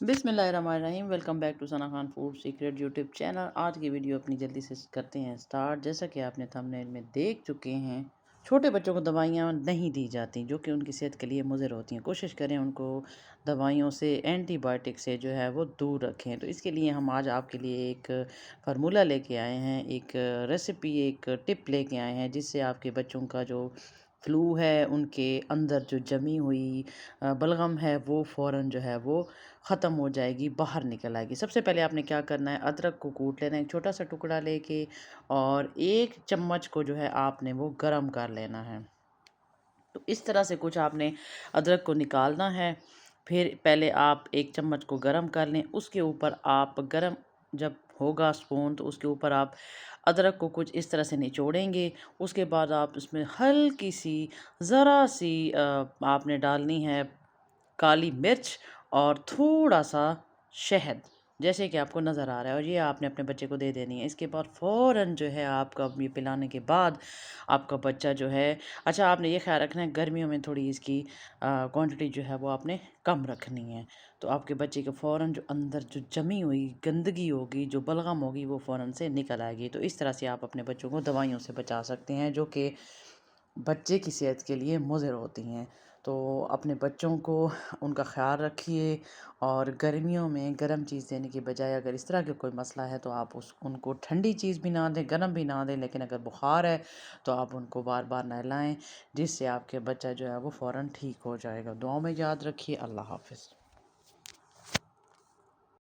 बिस्मिल्लाहिर्रहमानिर्रहीम। Welcome back to Sana Khan food secret YouTube channel. आज की वीडियो अपनी जल्दी से करते हैं स्टार्ट। जैसा कि आपने थंबनेल में देख चुके हैं, छोटे बच्चों को दवाइयाँ नहीं दी जाती जो कि उनकी सेहत के लिए मुज़र होती हैं। कोशिश करें उनको दवाइयों से, एंटीबायोटिक से जो है वो दूर रखें। तो इसके लिए हम आज आपके लिए एक फार्मूला लेके आए हैं, एक रेसिपी, एक टिप लेके आए हैं जिससे आपके बच्चों का जो फ्लू है, उनके अंदर जो जमी हुई बलगम है, वो फ़ौरन जो है वो ख़त्म हो जाएगी, बाहर निकल आएगी। सबसे पहले आपने क्या करना है, अदरक को कूट लेना है एक छोटा सा टुकड़ा लेके, और 1 चम्मच को जो है आपने वो गरम कर लेना है। तो इस तरह से कुछ आपने अदरक को निकालना है। फिर पहले आप 1 चम्मच को गरम कर लें, उसके ऊपर आप गरम जब होगा स्पून तो उसके ऊपर आप अदरक को कुछ इस तरह से निचोड़ेंगे। उसके बाद आप उसमें हल्की सी, ज़रा सी आपने डालनी है काली मिर्च और थोड़ा-सा शहद, जैसे कि आपको नज़र आ रहा है, और ये आपने अपने बच्चे को दे देनी है। इसके बाद फ़ौरन जो है आपका ये पिलाने के बाद आपका बच्चा जो है, अच्छा आपने ये ख़्याल रखना है गर्मियों में थोड़ी इसकी क्वांटिटी जो है वो आपने कम रखनी है। तो आपके बच्चे के फ़ौरन जो अंदर जो जमी हुई गंदगी होगी, जो बलगम होगी, वो फ़ौरन से निकल आएगी। तो इस तरह से आप अपने बच्चों को दवाइयों से बचा सकते हैं जो कि बच्चे की सेहत के लिए मुज़र होती हैं। तो अपने बच्चों को उनका ख़्याल रखिए, और गर्मियों में गर्म चीज़ देने की बजाय अगर इस तरह का कोई मसला है तो आप उनको ठंडी चीज़ भी ना दें, गर्म भी ना दें। लेकिन अगर बुखार है तो आप उनको बार बार नहलाएं, जिससे आपके बच्चा जो है वो फ़ौरन ठीक हो जाएगा। दुआओं में याद रखिए। अल्लाह हाफ़िज़।